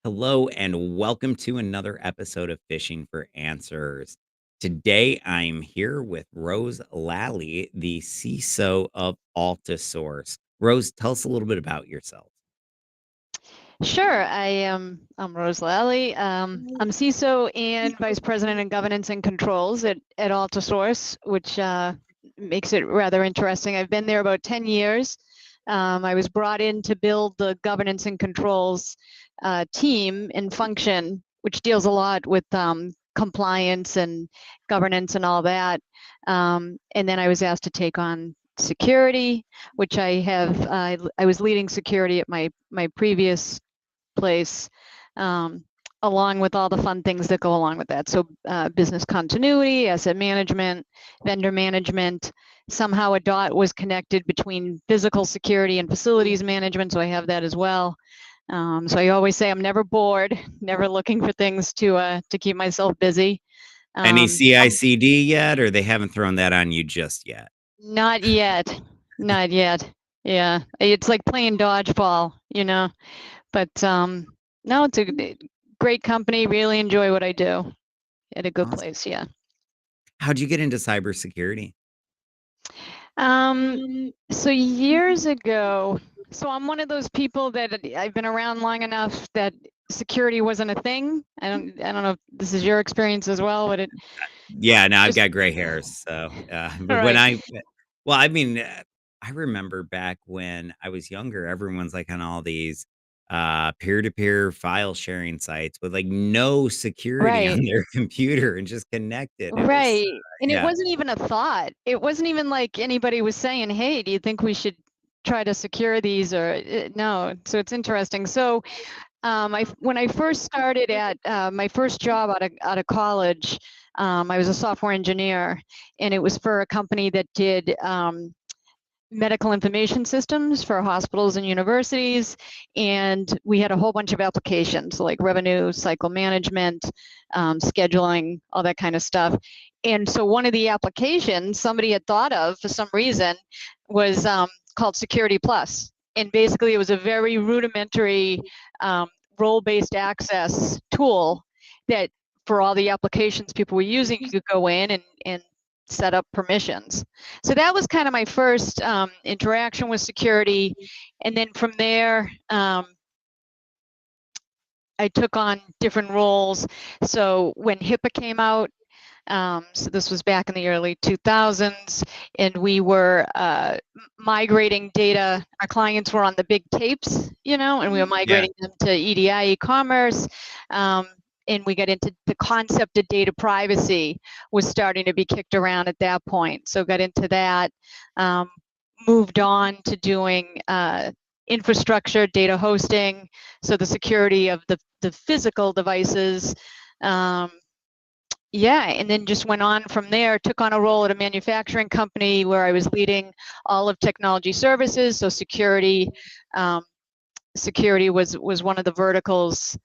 Hello, and welcome to another episode of Phishing for Answers. Today, I'm here with Rose Lally, the CISO of Altisource. Rose, tell us a little bit about yourself. Sure. I'm Rose Lally. I'm CISO and Vice President in Governance and Controls at Altisource, which makes it rather interesting. I've been there about 10 years. I was brought in to build the governance and controls team and function, which deals a lot with compliance and governance and all that. And then I was asked to take on security, which I have. I was leading security at my previous place, along with all the fun things that go along with that. So business continuity, asset management, vendor management. Somehow a dot was connected between physical security and facilities management, so I have that as well. So I always say I'm never bored, never looking for things to keep myself busy. Any Um, CICD yet, or they haven't thrown that on you just yet? Not yet, not yet. Yeah, it's like playing dodgeball, you know. But no, it's a great company. Really enjoy what I do at a good Awesome. place. Yeah. How'd you get into cybersecurity? Um, so years ago, so I'm one of those people that I've been around long enough that security wasn't a thing. I don't know if this is your experience as well, but it Yeah, no, I've just got gray hairs. So, all but right. well, I mean, I remember back when I was younger, everyone's like on all these peer-to-peer file sharing sites with like no security on Right. their computer and just connected. It was, Right. And it yeah, wasn't even a thought. It wasn't even like anybody was saying, "Hey, do you think we should try to secure these?" Or no. So it's interesting. So when I first started at my first job out of college, I was a software engineer, and it was for a company that did medical information systems for hospitals and universities. And we had a whole bunch of applications like revenue cycle management, scheduling, all that kind of stuff. And so one of the applications somebody had thought of for some reason was called Security Plus. And basically, it was a very rudimentary role-based access tool that for all the applications people were using, you could go in and set up permissions. So that was kind of my first interaction with security. And then from there, I took on different roles. So when HIPAA came out, so this was back in the early 2000s, and we were migrating data. Our clients were on the big tapes, and we were yeah. migrating them to EDI e-commerce. And we got into the concept of data privacy was starting to be kicked around at that point. So got into that, moved on to doing infrastructure, data hosting, so the security of the physical devices. Yeah, and then just went on from there, took on a role at a manufacturing company where I was leading all of technology services. So security was one of the verticals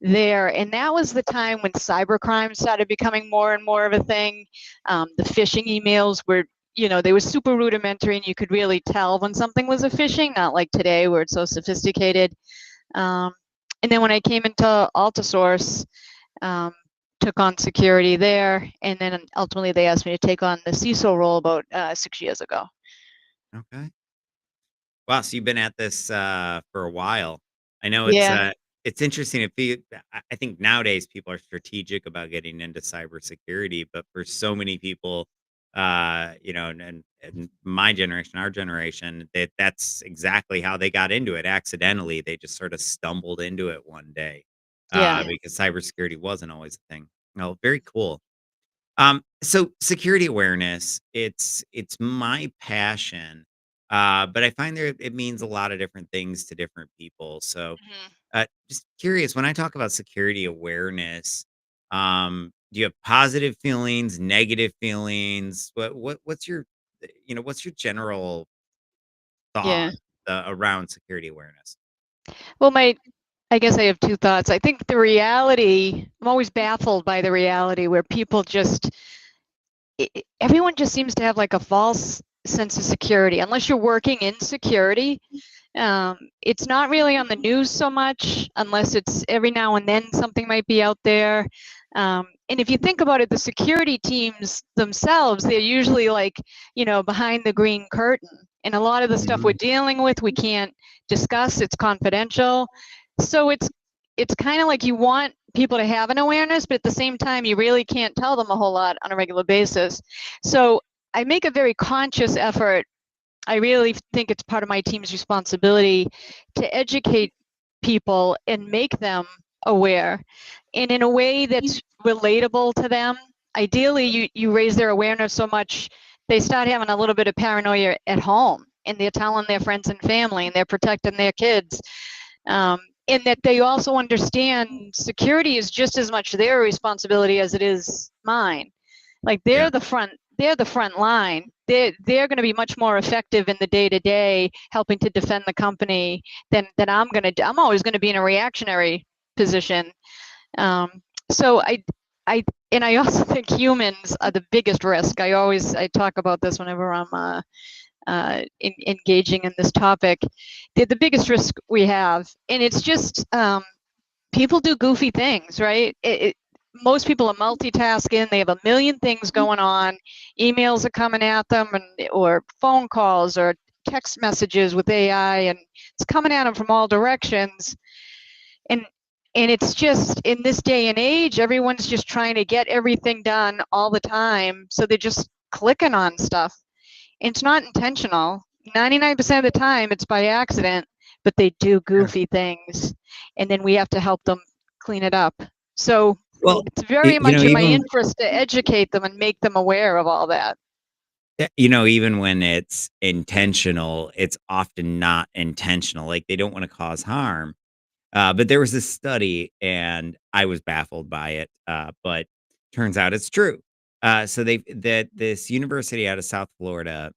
there. And that was the time when cybercrime started becoming more and more of a thing. The phishing emails were, they were super rudimentary, and you could really tell when something was a phishing, not like today where it's so sophisticated. And then when I came into Altisource, took on security there, and then ultimately they asked me to take on the CISO role about 6 years ago. Okay. Wow, so you've been at this for a while. I know Yeah, it's interesting. I think nowadays people are strategic about getting into cybersecurity, but for so many people, and my generation, our generation, that's exactly how they got into it accidentally. They just sort of stumbled into it one day yeah. because cybersecurity wasn't always a thing. Oh, very cool. So security awareness, it's my passion. But I find there it means a lot of different things to different people. So Mhm. just curious, when I talk about security awareness, do you have positive feelings, negative feelings? What's your what's your general Yeah. thought around security awareness? Well, I guess I have two thoughts. I think the reality, I'm always baffled by the reality where people just, everyone just seems to have like a false sense of security. Unless you're working in security, It's not really on the news so much, unless it's every now and then something might be out there. And if you think about it, the security teams themselves, they're usually like, behind the green curtain. And a lot of the stuff we're Mhm. dealing with, we can't discuss, it's confidential. So it's kind of like you want people to have an awareness, but at the same time, you really can't tell them a whole lot on a regular basis. So I make a very conscious effort. I really think it's part of my team's responsibility to educate people and make them aware, and in a way that's relatable to them. Ideally, you raise their awareness so much they start having a little bit of paranoia at home, and they're telling their friends and family, and they're protecting their kids. And that they also understand security is just as much their responsibility as it is mine. Like Yeah. they're the front line. They're going to be much more effective in the day to day helping to defend the company than I'm going to do. I'm always going to be in a reactionary position. Um, so I and I also think humans are the biggest risk. I talk about this whenever I'm engaging in this topic. They're the biggest risk we have, and it's just people do goofy things, right? Most people are multitasking. They have a million things going on. Emails are coming at them, or phone calls, or text messages with AI, and it's coming at them from all directions. And it's just in this day and age, everyone's just trying to get everything done all the time. So they're just clicking on stuff. It's not intentional. 99% of the time, it's by accident, but they do Yeah. goofy things, and then we have to help them clean it up. So Well, it's very much in my even interest to educate them and make them aware of all that. even when it's intentional, it's often not intentional. Like they don't want to cause harm. But there was this study, and I was baffled by it. But turns out it's true. So this university out of South Florida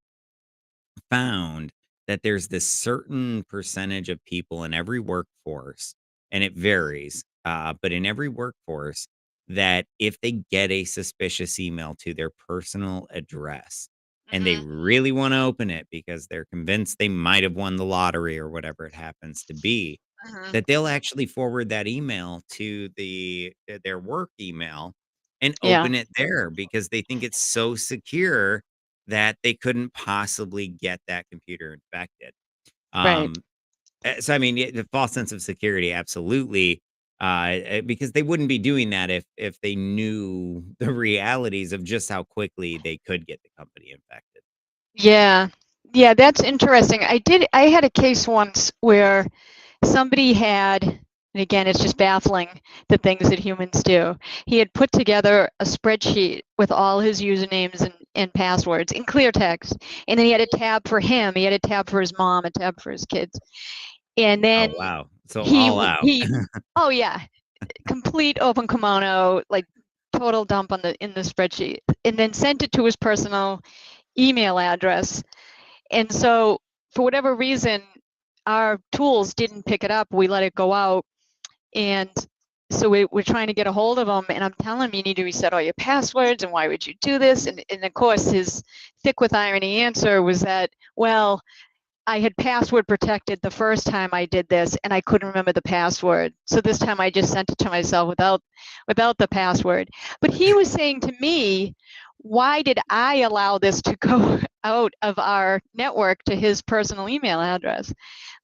found that there's this certain percentage of people in every workforce, and it varies, but in every workforce, that if they get a suspicious email to their personal address and they Hmm. really want to open it because they're convinced they might have won the lottery or whatever it happens to be, Hmm. that they'll actually forward that email to their work email and Yeah, open it there because they think it's so secure that they couldn't possibly get that computer infected. right. Um, so I mean, the false sense of security, absolutely, because they wouldn't be doing that if they knew the realities of just how quickly they could get the company infected. Yeah. Yeah, that's interesting. I had a case once where somebody had, and again, it's just baffling the things that humans do. He had put together a spreadsheet with all his usernames and passwords in clear text. And then he had a tab for him, he had a tab for his mom, a tab for his kids. And Oh then wow, so he, all out. he, oh yeah, complete open kimono, like total dump in the spreadsheet. And then sent it to his personal email address. And so, for whatever reason, our tools didn't pick it up. We let it go out. And so we're trying to get a hold of him. And I'm telling him, you need to reset all your passwords. And why would you do this? And of course, his thick with irony answer was that, well, I had password protected the first time I did this, and I couldn't remember the password. So this time I just sent it to myself without the password. But he was saying to me, why did I allow this to go out of our network to his personal email address?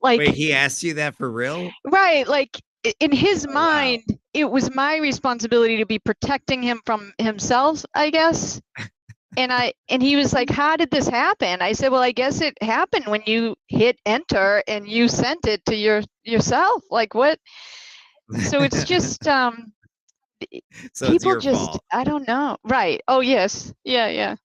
Like, Wait, he asked you that for real? right, like in his Oh wow. mind, it was my responsibility to be protecting him from himself, I guess. And he was like, how did this happen? I said, well, I guess it happened when you hit enter and you sent it to yourself. Like, what? So it's just So it's people your just, fault. I don't know. Right. Oh yes. Yeah, yeah.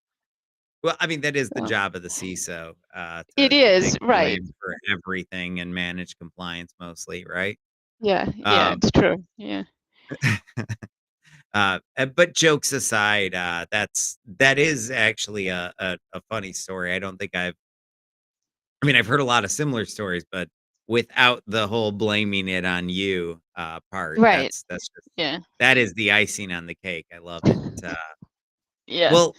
Well, I mean, that is the So job of the CISO, it to take is, the right. blame for everything and manage compliance mostly, right? Yeah, yeah, Um, it's true. Yeah. but jokes aside, that is actually a funny story. I don't think I mean, I've heard a lot of similar stories, but without the whole blaming it on you, part, Right. that's just Yeah. that is the icing on the cake. I love it. Yeah. Well,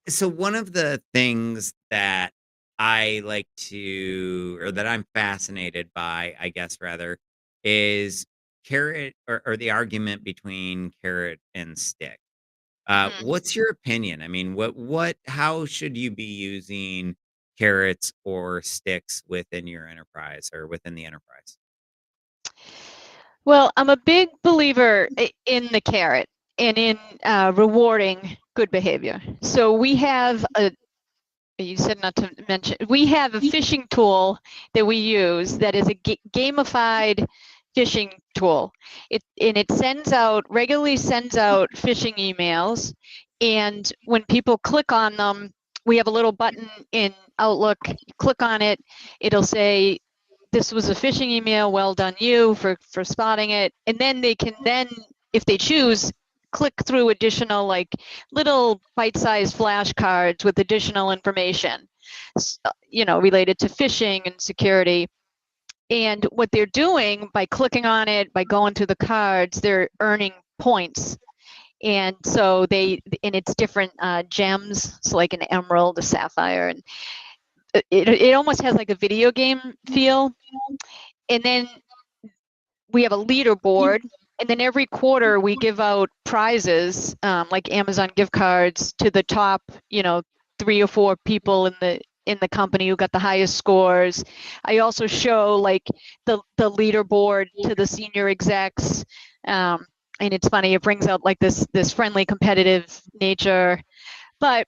so one of the things that I like to, or that I'm fascinated by, I guess rather, is carrot or the argument between carrot and stick. Mhm. What's your opinion? I mean, how should you be using carrots or sticks within your enterprise or within the enterprise? Well, I'm a big believer in the carrot and in rewarding good behavior. So we have a you said not to mention, we have a phishing tool that we use that is a gamified phishing tool. It regularly sends out phishing emails, and when people click on them, we have a little button in Outlook. You click on it, it'll say, "This was a phishing email. Well done, you, for spotting it." And then they can if they choose, click through additional like little bite-sized flashcards with additional information, related to phishing and security. And what they're doing by clicking on it, by going to the cards, they're earning points. And so it's different gems, so like an emerald, a sapphire, and it almost has like a video game feel. And then we have a leaderboard, and then every quarter we give out prizes, like Amazon gift cards to the top, 3 or 4 people in the company who got the highest scores. I also show like the leaderboard to the senior execs, and it's funny. It brings out like this friendly, competitive nature, but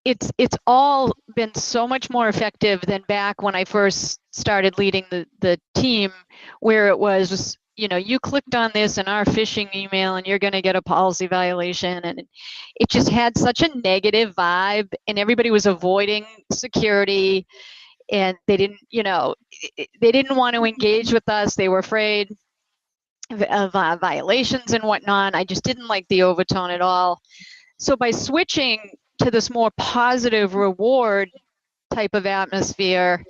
it's all been so much more effective than back when I first started leading the team, where it was, you clicked on this in our phishing email and you're going to get a policy violation. And it just had such a negative vibe, and everybody was avoiding security, and they didn't want to engage with us. They were afraid of violations and whatnot. I just didn't like the overtone at all. So by switching to this more positive reward type of atmosphere,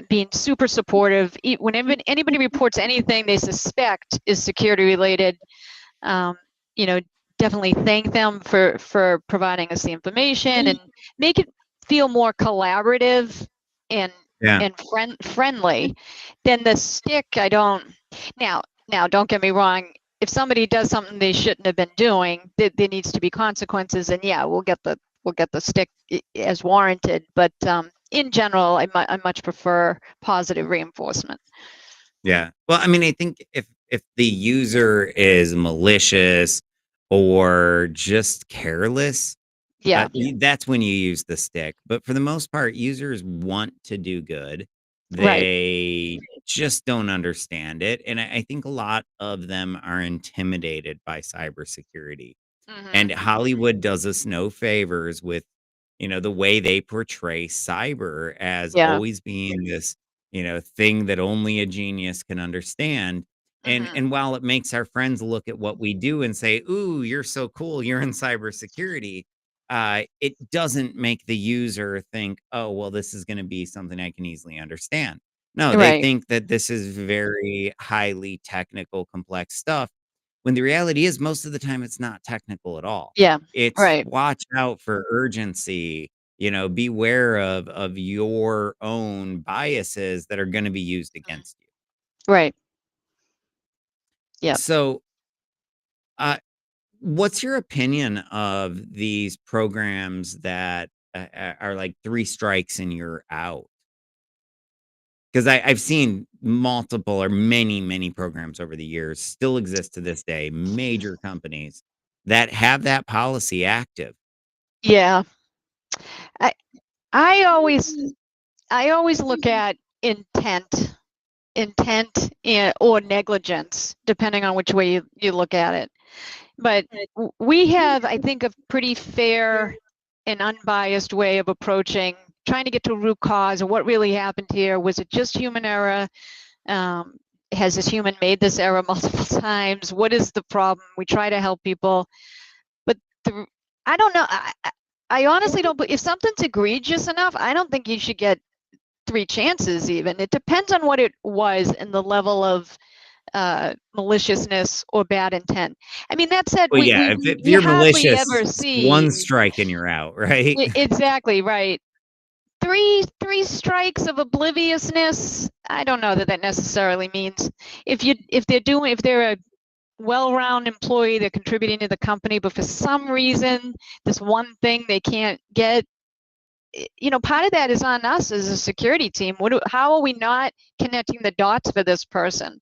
being super supportive, whenever anybody reports anything they suspect is security related, um, you know, definitely thank them for providing us the information, and make it feel more collaborative and Yeah. friendly. Then the stick, I don't. Now, don't get me wrong. If somebody does something they shouldn't have been doing, there needs to be consequences, and yeah, we'll get the stick as warranted. But in general, I much prefer positive reinforcement. Yeah. Well, I mean, I think if the user is malicious or just careless, Yeah. that's when you use the stick. But for the most part, users want to do good. Right. They just don't understand it, and I think a lot of them are intimidated by cybersecurity. And Hmm. Hollywood does us no favors with, the way they portray cyber as Yeah. always being this, thing that only a genius can understand. And Hmm. and while it makes our friends look at what we do and say, "Ooh, you're so cool, you're in cybersecurity," it doesn't make the user think, "Oh, well, this is gonna be something I can easily understand." No, they Right. think that this is very highly technical, complex stuff, when the reality is most of the time it's not technical at all. Yeah. It's Right. watch out for urgency, beware of your own biases that are gonna be used Mhm. against you. Right. Yeah. So, uh, what's your opinion of these programs that, are like 3 strikes and you're out? 'Cause I've seen multiple or many, many programs over the years still exist to this day, major companies that have that policy active. Yeah. I I always I always look at intent or negligence, depending on which way you look at it. But we have, I think, a pretty fair and unbiased way of approaching trying to get to root cause of what really happened here. Was it just human error? Um, has this human made this error multiple times? What is the problem? We try to help people, but the, I don't know. I honestly don't. If something's egregious enough, I don't think you should get 3 chances. Even it depends on what it was and the level of maliciousness or bad intent. I mean, that said, Well, yeah, if we you're hardly malicious, ever it's see 1 strike and you're out, right? exactly right. three strikes of obliviousness. I don't know that that necessarily means if they're a well-rounded employee, they're contributing to the company, but for some reason, this one thing they can't get, part of that is on us as a security team. How are we not connecting the dots for this person?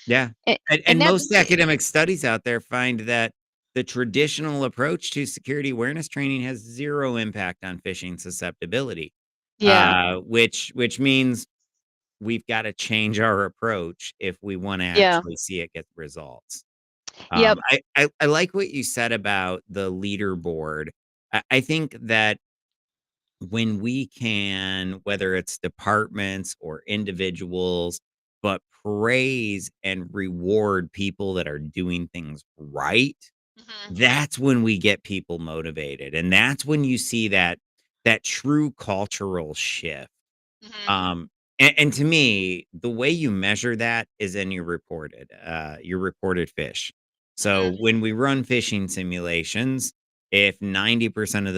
Yeah. And, and And that, most academic studies out there find that the traditional approach to security awareness training has 0 impact on phishing susceptibility, yeah, which means we've gotta change our approach if we wanna yeah, actually see it get results. yep, I like what you said about the leaderboard. I think that when we can, whether it's departments or individuals, but praise and reward people that are doing things right, hmm that's when we get people motivated. And that's when you see that true cultural shift. hmm And to me, the way you measure that is in your reported fish. So hmm when we run phishing simulations, if 90% of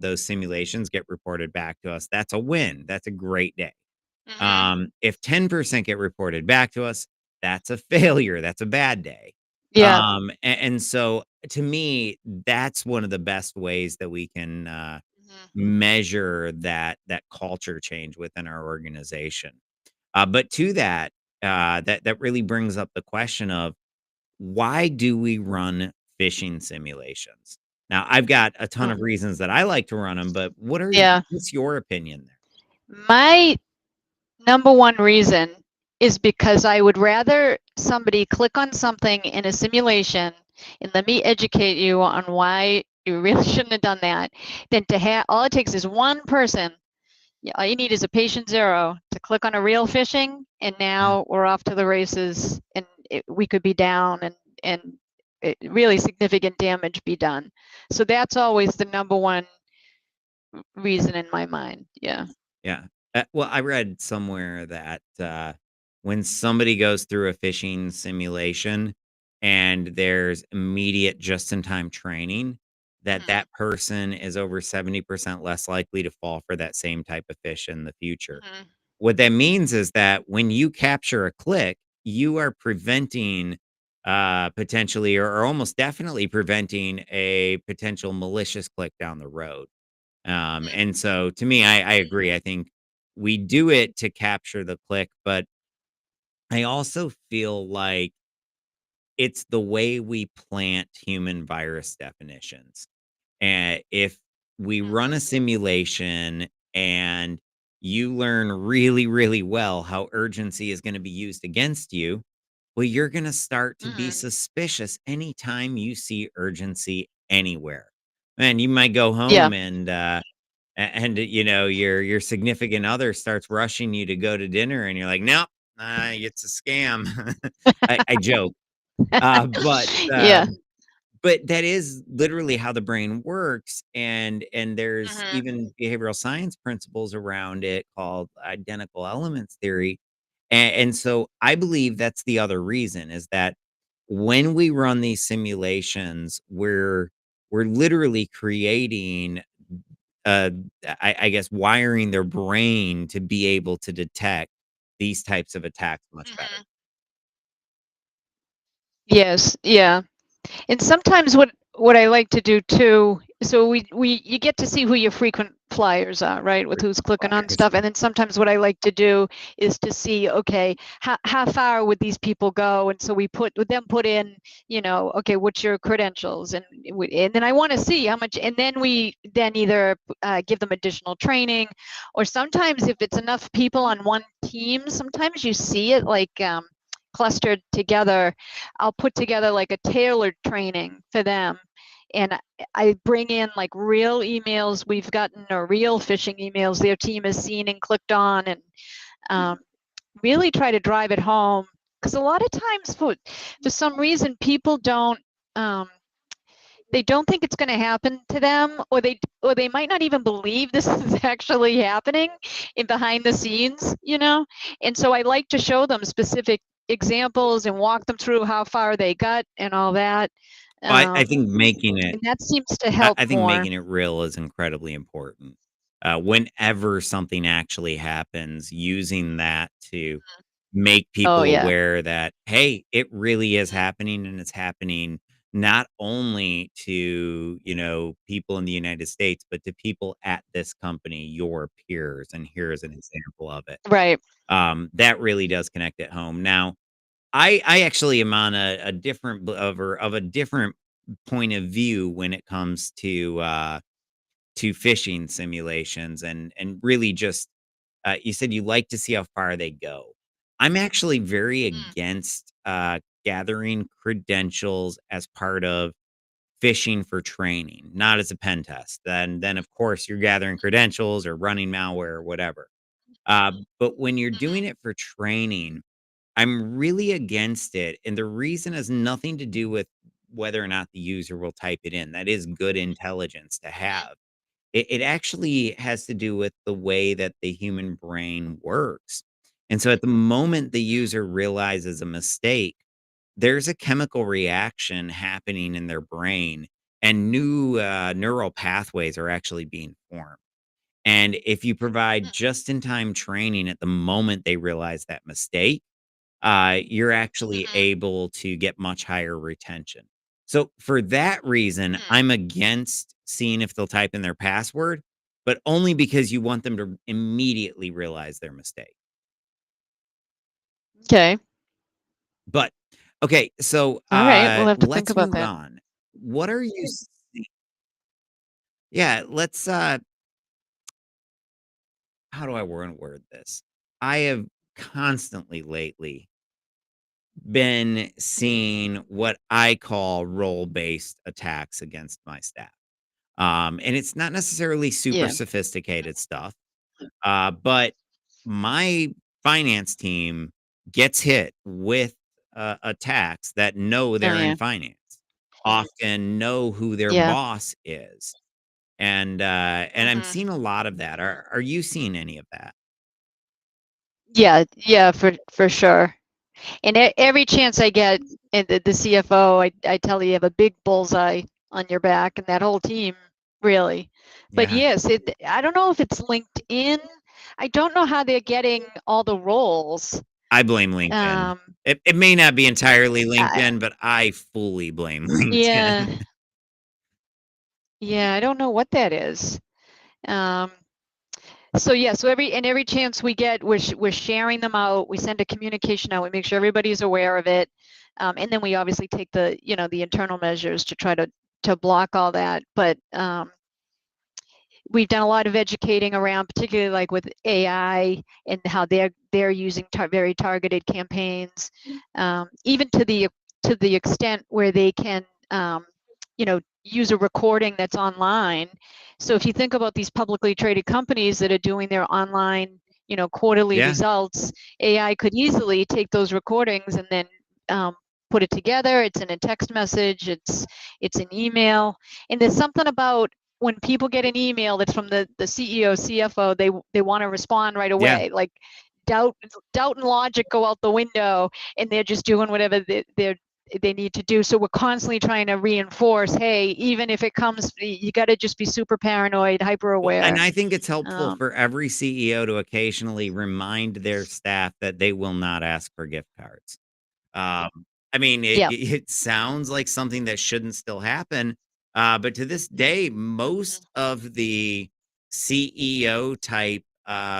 those simulations get reported back to us, that's a win. That's a great day. hmm If 10% get reported back to us, that's a failure. That's a bad day. yeah, And so to me, that's one of the best ways that we can hmm measure that culture change within our organization. But to that, that really brings up the question of why do we run phishing simulations? Now, I've got a ton uh, of reasons that I like to run them, but yeah. what's your opinion there? My number one reason is because I would rather somebody click on something in a simulation and let me educate you on why you really shouldn't have done that than to have all it takes is one person. All you need is a patient zero to click on a real phishing, and Yeah, now we're off to the races, and we could be down, and really significant damage be done. So that's always the number one reason in my mind. Yeah. yeah. Well, I read somewhere that when somebody goes through a phishing simulation and there's immediate just-in-time training, hmm that person is over 70% less likely to fall for that same type of fish in the future. hmm What that means is that when you capture a click, you are preventing, potentially or almost definitely preventing a potential malicious click down the road. And so to me, I agree. I think we do it to capture the click, but I also feel like it's the way we plant human virus definitions. And if we run a hmm simulation and you learn really, really well how urgency is going to be used against you, well, you're going to start to be hmm suspicious anytime you see urgency anywhere. And you might go Yeah. home and your significant other starts rushing you to go to dinner, and you're like, nope, it's a scam. I joke, uh, but Yeah. um, but that is literally how the brain works, and there's hmm even behavioral science principles around it called identical elements theory, and so I believe that's the other reason is that when we run these simulations, we're literally creating, uh, I guess, wiring their brain to be able to detect these types of attacks much better. hmm Yes. Yeah. And sometimes what I like to do too, so we you get to see who your frequent flyers are, right? With who's clicking on Flyers. stuff. And then sometimes what I like to do is to see, okay, how far would these people go? And so we put in, okay, what's your credentials? And then I want to see how much, and then we then either give them additional training, or sometimes if it's enough people on one team, sometimes you see it like clustered together. I'll put together like a tailored training for them. And I bring in like real emails we've gotten, or real phishing emails their team has seen and clicked on, and um, really try to drive it home. Because a lot of times, for some reason, people um, they don't think it's going to happen to them, or they might not even believe this is actually happening in behind the scenes. And so I like to show them specific examples and walk them through how far they got and all that. I um, think making it and that seems to help I think more. making it real is incredibly important. whenever something actually happens, using that to make Oh, people yeah. aware that, hey, it really is happening and it's happening not only to, people in the United States, but to people at this company, your peers. And here's an example of it. Right. That really does connect at home. Now, I actually am on a different of a different point of view when it comes to phishing simulations and really just you said you like to see how far they go. I'm actually very Mm, against gathering credentials as part of phishing for training, not as a pen test. Then of course you're gathering credentials or running malware or whatever. But when you're doing mhm, it for training, I'm really against it, and the reason has nothing to do with whether or not the user will type it in. That is good intelligence to mhm, have. It actually has to do with the way that the human brain works. And so at the moment the mm, user realizes a mistake, there's a chemical reaction happening in their brain, and new neural pathways are actually being formed. And if you provide mm, just in time training at the moment they realize that mistake, you're actually mhm, able to get much higher retention. So for that reason, mm. I'm against seeing if they'll type in their password, but only because you want them to immediately realize their mistake. 'Kay. But okay, so Alright, we'll have to think let's about move that. on. What are you Yeah, let's how do I word this? I have constantly lately been seeing what I call role-based attacks against my staff. And it's not necessarily super Yeah. sophisticated stuff, but my finance team gets hit with attacks that know Oh, they're in yeah. finance, often know who their Yeah. boss is, and I'm Mhm. seeing a lot of that. Are you seeing any of that? Yeah, yeah, for sure. And every chance I get, and the CFO, I tell you have a big bullseye on your back, and that whole team, really. But Yeah, yes, I don't know if it's LinkedIn. I don't know how they're getting all the roles. I blame LinkedIn. Um, It may not be entirely I, LinkedIn, but I fully blame yeah, LinkedIn. yeah, I don't know what that is. Um, so yeah, so every chance we get, we're sharing them out. We send a communication out. We make sure everybody's aware of it, and then we obviously take the internal measures to try to block all that. But we've done a lot of educating around, particularly like with AI and how they're using very targeted campaigns, even to the extent where they can, use a recording that's online. So if you think about these publicly traded companies that are doing their online, quarterly Yeah, results, AI could easily take those recordings and then put it together. It's in a text message. It's an email, and there's something about when people get an email that's from the CEO, CFO, they want to respond right yeah. away. Like doubt doubt and logic go out the window, and they're just doing whatever they need to do. So we're constantly trying to reinforce, hey, even if it comes, you got to just be super paranoid, hyper Well, and aware. I think it's helpful Um, for every CEO to occasionally remind their staff that they will not ask for gift cards. Um, I mean, it yeah. it sounds like something that shouldn't still happen, but to this day, most Mhm. of the CEO type,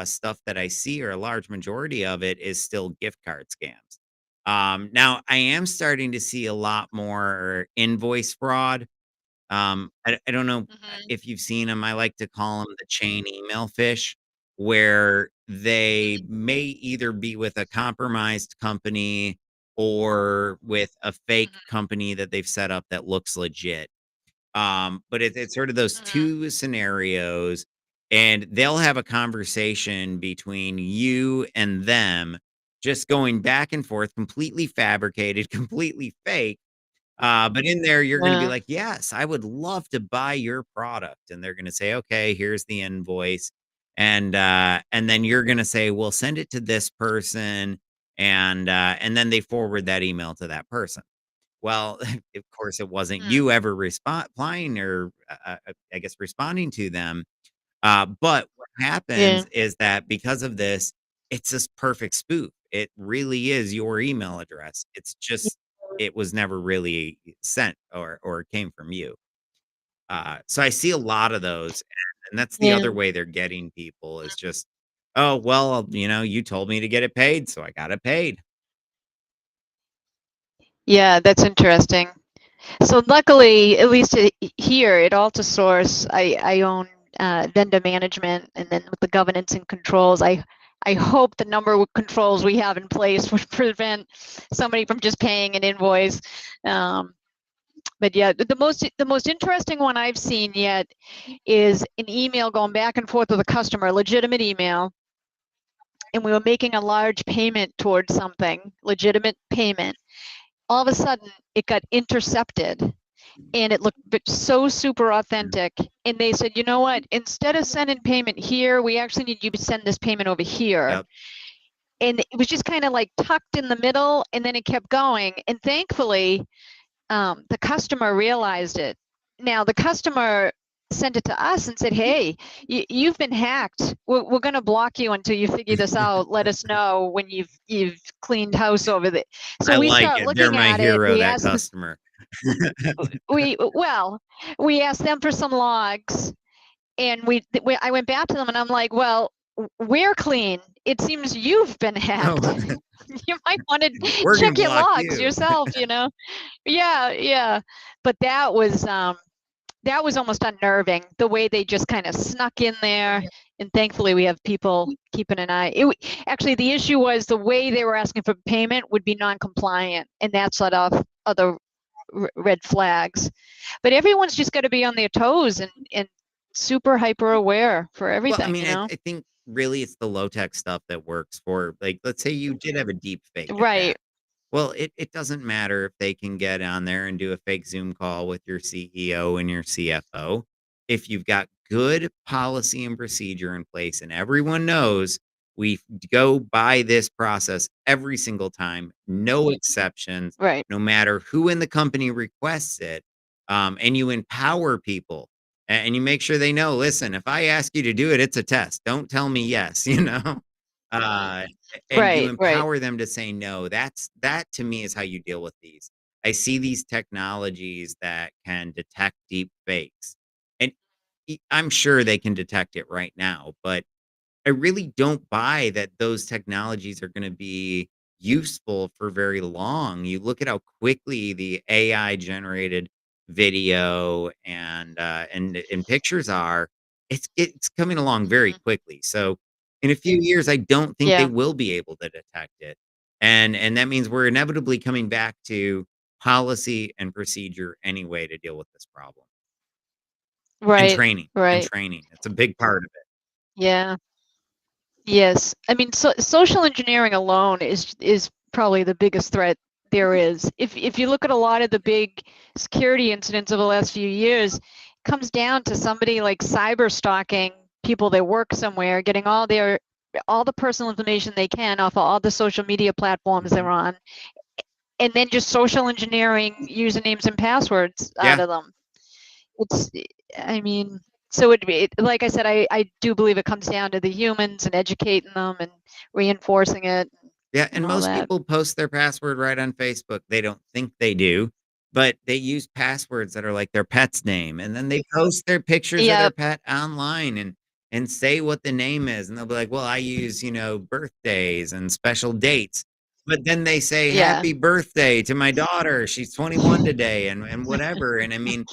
stuff that I see, or a large majority of it, is still gift card scams. Now I am starting to see a lot more invoice fraud. I don't know Mhm. if you've seen them. I like to call them the chain email fish, where they may either be with a compromised company or with a fake Mhm. company that they've set up that looks legit. But it's sort of those Mhm. 2 scenarios, and they'll have a conversation between you and them, just going back and forth, completely fabricated, completely fake. But in there, you're gonna be Yeah. like, "Yes, I would love to buy your product." And they're gonna say, "Okay, here's the invoice." And then you're gonna say, "Well, send it to this person." And then they forward that email to that person. Well, of course, it wasn't Mm. you ever replying or, I guess, responding to them, But what Yeah. happens is that because of this, it's this perfect spoof. It really is your email address. It's just it was never really sent or came from you. So I see a lot of those, and that's the Yeah. other way they're getting people is just, "Oh, well, you told me to get it paid, so I got it paid." Yeah, that's interesting. So luckily, at least here at Altisource, I own vendor management, and then with the governance and controls, I hope the number of controls we have in place would prevent somebody from just paying an invoice. Um, but yeah, the most interesting one I've seen yet is an email going back and forth with a customer, legitimate email, and we were making a large payment towards something, legitimate payment. All of a sudden, it got intercepted and it looked so super Mm, authentic. And they said, you know what? Instead of sending payment here, we actually need you to send this payment over here. yep. And it was just kind of like tucked in the middle, and then it kept going. And thankfully, the customer realized it. Now, the customer sent it to us and said, hey, you've been hacked. We're going to block you until you figure this out. Let us know when you've cleaned house over there. So I we like start it. They're looking my at it. hero, that customer. Well, we asked them for some logs, and I went back to them and I'm like, well, we're clean. It seems you've been hacked. Oh, You might want to we're gonna check your block logs you. yourself. Yeah, yeah. But that was almost unnerving, the way they just kind of snuck in there. And thankfully we have people keeping an eye. Actually, the issue was the way they were asking for payment would be non-compliant, and that set off other red flags. But everyone's just got to be on their toes and super hyper aware for Well, I everything, mean, you I know? I think really it's the low tech stuff that works for, like, let's say you did have a deep fake Right, attack. Well, it doesn't matter if they can get on there and do a fake Zoom call with your CEO and your CFO. If you've got good policy and procedure in place and everyone knows we go by this process every single time, no exceptions, right, no matter who in the company requests it, and you empower people and you make sure they know, listen, if I ask you to do it, it's a test. Don't tell me yes, you know? Uh, and you right. empower them to say no. That to me is how you deal with these. I see these technologies that can detect deep fakes. And I'm sure they can detect it right now, but I really don't buy that those technologies are gonna be useful for very long. You look at how quickly the AI generated video and pictures are, it's coming along very Mhm. quickly. So, in a few years, I don't think they Yeah, will be able to detect it. And that means we're inevitably coming back to policy and procedure anyway to deal with this problem. And right, training, and right. training. It's a big part of it. Yeah. Yes. I mean, social engineering alone is probably the biggest threat there is. If you look at a lot of the big security incidents over the last few years, it comes down to somebody like cyber stalking people that work somewhere, getting all the personal information they can off of all the social media platforms they're Mhm. on, and then just social engineering usernames and passwords out Yeah. of them. It's, I mean, so like I said, I do believe it comes down to the humans and educating them and reinforcing it Yeah, and and all most that. people post their password right on Facebook. They don't think they do, but they use passwords that are like their pet's name, and then they post their pictures of their Yep. pet online and say what the name is, and they'll be like, "Well, I use, birthdays and special dates." But then they say, Yeah. "Happy birthday to my daughter. She's 21 today," and whatever, and I mean,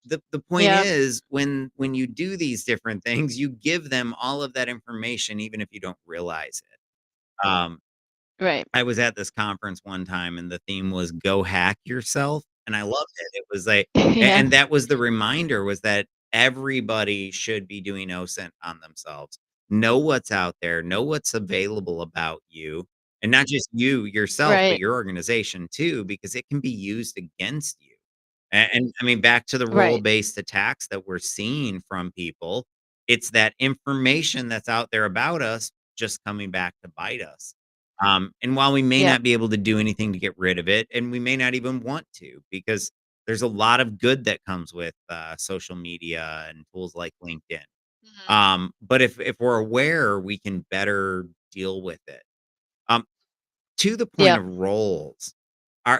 the point Yep. is when you do these different things, you give them all of that information even if you don't realize it. Right. I was at this conference one time and the theme was "Go hack yourself," and I loved it. It was like Yeah. and that was the reminder was that everybody should be doing OSINT on themselves. Know what's out there, know what's available about you, and not just you yourself, but Right. your organization too, because it can be used against you. And I mean, back to the Right. role-based attacks that we're seeing from people, it's that information that's out there about us just coming back to bite us. And while we may Yep. not be able to do anything to get rid of it, and we may not even want to, because there's a lot of good that comes with social media and tools like LinkedIn. But if we're aware, we can better deal with it. Um, to the point Yeah. of roles,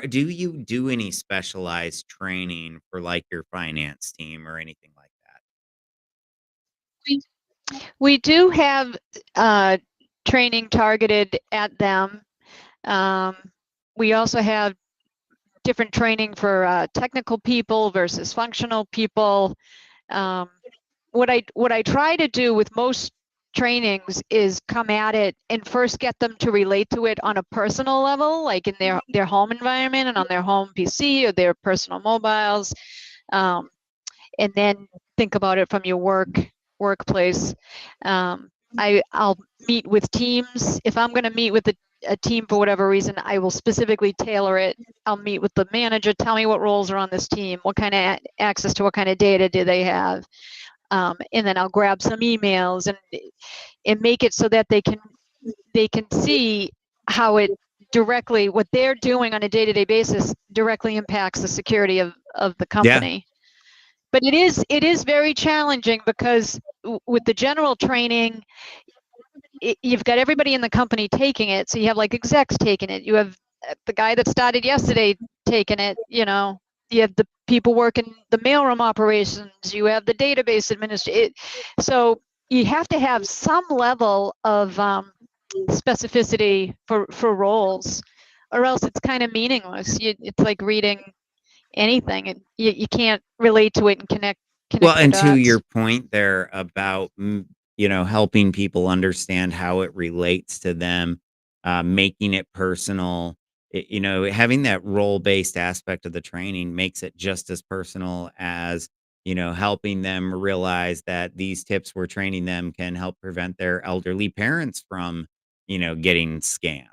do you do any specialized training for, like, your finance team or anything like that? We do have training targeted at them. Um, we also have different training for technical people versus functional people. Um, what I try to do with most trainings is come at it and first get them to relate to it on a personal level, like in their home environment and on their home PC or their personal mobiles, um, and then think about it from your workplace. I'll meet with teams. If I'm going to meet with a team for whatever reason, I will specifically tailor it. I'll meet with the manager. Tell me what roles are on this team. What kind of access to what kind of data do they have? And then I'll grab some emails and make it so that they can see how it directly, what they're doing on a day-to-day basis directly impacts the security of the Yeah. company. But it is very challenging because with the general training, you've got everybody in the company taking it. So you have like execs taking it. You have the guy that started yesterday taking it. You have the people working the mailroom operations. You have the database administration. So you have to have some level of specificity for roles, or else it's kind of meaningless. It's like reading anything, and you can't relate to it and connect Well, the and to your dots. point there about, helping people understand how it relates to them, making it personal, having that role-based aspect of the training makes it just as personal as, helping them realize that these tips we're training them can help prevent their elderly parents from, getting scammed.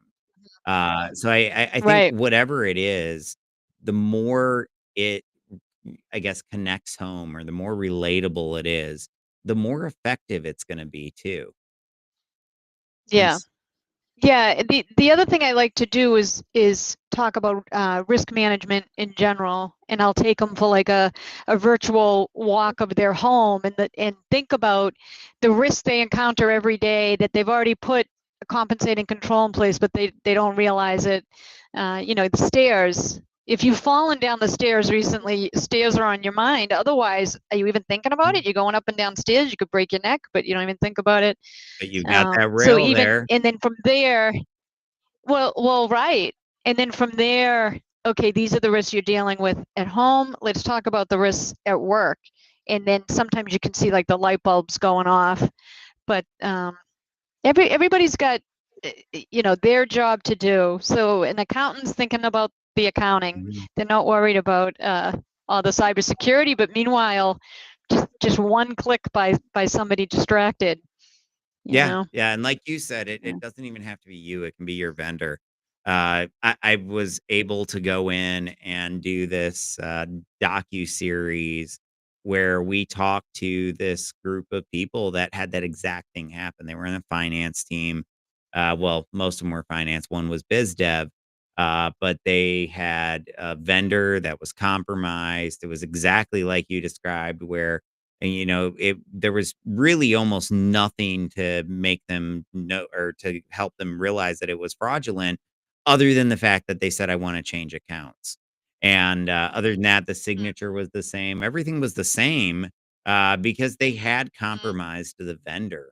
So I think Right. whatever it is, the more it I guess, connects home or the more relatable it is, the more effective it's gonna be too. And Yeah. s Yeah, the other thing I like to do is talk about risk management in general, and I'll take them for like a virtual walk of their home and think about the risks they encounter every day that they've already put a compensating control in place, but they don't realize it. The stairs. If you've fallen down the stairs recently, stairs are on your mind. Otherwise, are you even thinking about it? You're going up and down stairs. You could break your neck, but you don't even think about it. but you've got that So rail even there. and then from there, well, right. And then from there, okay, these are the risks you're dealing with at home. Let's talk about the risks at work. And then sometimes you can see like the light bulbs going off. But everybody's got their job to do. So an accountant's thinking about the accounting. Mhm. They're not worried about all the cybersecurity. But meanwhile, just one click by somebody distracted. You Yeah, know. yeah, and like you said, it Yeah. it doesn't even have to be you, it can be your vendor. I was able to go in and do this, docu-series where we talked to this group of people that had that exact thing happen. They were in a finance team. Well, most of them were finance, one was biz dev, but they had a vendor that was compromised. It was exactly like you described where and, there was really almost nothing to make them know or to help them realize that it was fraudulent other than the fact that they said, "I wanna change accounts." And, other than that, the Mm, signature was the same. Everything was the same, because they had mm, compromised the vendor.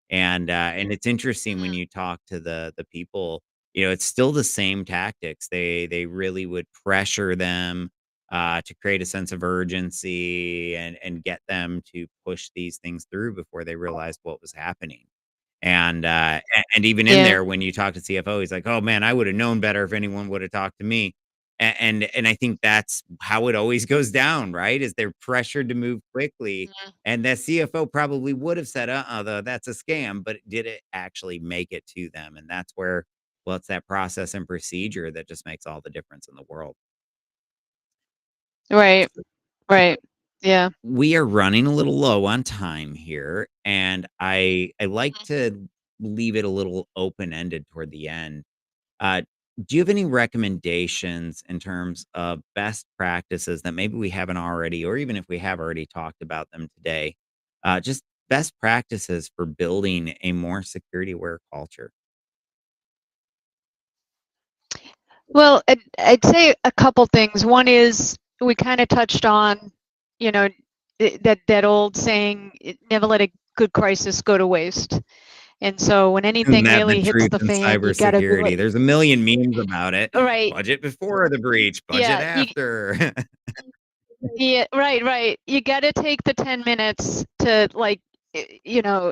And it's interesting when mm. you talk to the people, it's still the same tactics. They really would pressure them to create a sense of urgency and get them to push these things through before they realized what was happening. And even in Yeah. there, when you talk to CFO, he's like, "Oh man, I would have known better if anyone would have talked to me." And I think that's how it always goes down, right? Is they're pressured to move quickly, Mm. and the CFO probably would have said, though, that's a scam," but did it actually make it to them? And that's where, well, it's that process and procedure that just makes all the difference in the world. Right. Right. Yeah. We are running a little low on time here, and I like Mhm. to leave it a little open-ended toward the end. Uh, do you have any recommendations in terms of best practices that maybe we haven't already, or even if we have already talked about them today? Just best practices for building a more security aware culture? Well, I'd say a couple things. One is we kind of touched on, you know, that old saying, never let a good crisis go to waste. And so when Isn't anything that the really hits truth the in fan, you got to be cybersecurity? There's a million memes about it. right. Budget before the breach, budget Yeah, after. yeah, right. You got to take the 10 minutes to like,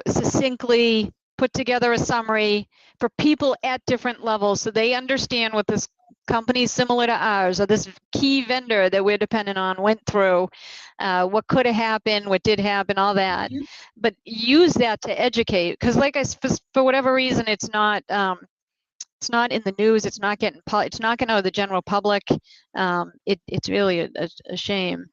succinctly put together a summary for people at different levels so they understand what this company similar to ours or this key vendor that we're dependent on went through, what could have happened, what did happen, all that. But use that to educate because, like for whatever reason, it's not in the news. It's not it's not getting out of the general public. It's really a shame.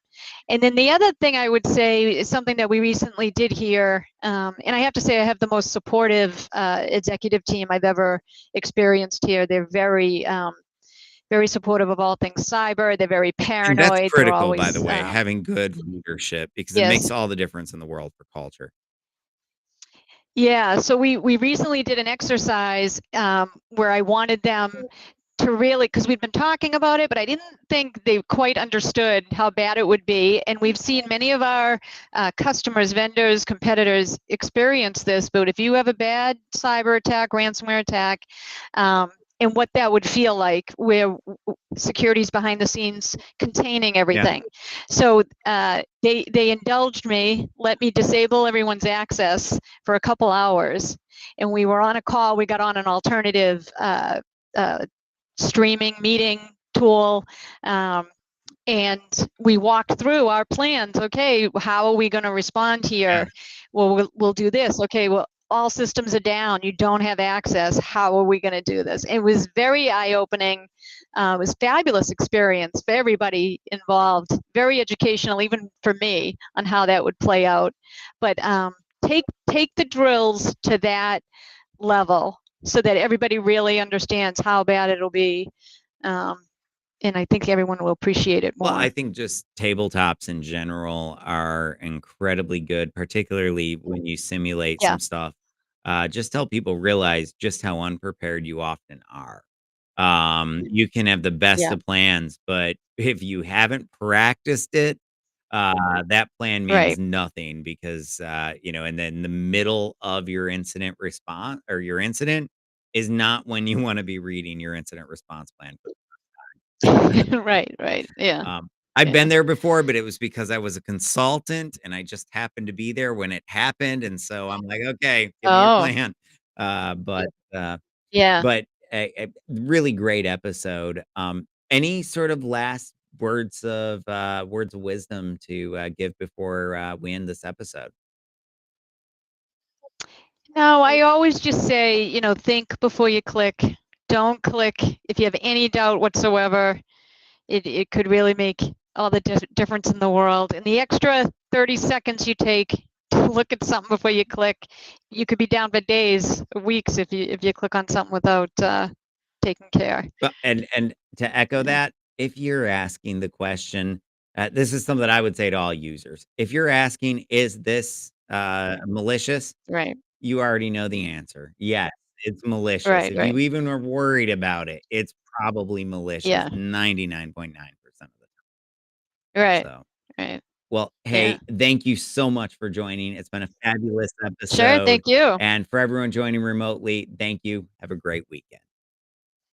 And then the other thing I would say is something that we recently did here, and I have to say I have the most supportive executive team I've ever experienced here. They're very supportive of all things cyber. They're very And that's paranoid. They're critical, by the always way, having good leadership because it makes yes. all the difference in the world for culture. Yeah, so we recently did an exercise where I wanted them to really, because we've been talking about it, but I didn't think they quite understood how bad it would be. And we've seen many of our customers, vendors, competitors experience this. But if you have a bad cyber attack, ransomware attack, and what that would feel like, where security's behind the scenes containing Yeah. everything. So they indulged me, let me disable everyone's access for a couple hours, and we were on a call. We got on an alternative uh, streaming meeting tool. And we walked through our plans. Okay, how are we going to respond Yeah. here? Well, we'll do this. Okay, well, all systems are down. You don't have access. How are we going to do this? It was very eye-opening. It was fabulous experience for everybody involved. Very educational, even for me, on how that would play out. But take the drills to that level so that everybody really understands how bad it'll be. Um, and I think everyone will appreciate it Well, I more. think just tabletops in general are incredibly good, particularly when you simulate Yeah, some stuff. Just help people realize just how unprepared you often are. You can have the best yeah, of plans, but if you haven't practiced it, that plan means right. nothing because, and then the middle of your incident response or your incident is not when you want to be reading your incident response plan. Right. Yeah, I've yeah. been there before, but it was because I was a consultant and I just happened to be there when it happened, and so I'm like, "Okay, give me your Oh, plan." Uh, but, uh, yeah. but a really great episode. Any sort of last words of wisdom to, give before, we end this episode? No, I always just say, think before you click. Don't click if you have any doubt whatsoever. It could really make all the difference in the world. And the extra 30 seconds you take to look at something before you click, you could be down for days, weeks if you click on something without taking care. Well, and to echo Yeah. that, if you're asking the question, this is something that I would say to all users. If you're asking, "Is this, malicious?" Right. You already know the answer. Yes, it's malicious. Right. If Right. you even are worried about it, it's probably malicious Yeah. 99.9% of the time. Right. So, Right. well, Yeah. hey, thank you so much for joining. It's been a fabulous Sure. episode. Thank you. And for everyone joining remotely, thank you. Have a great weekend.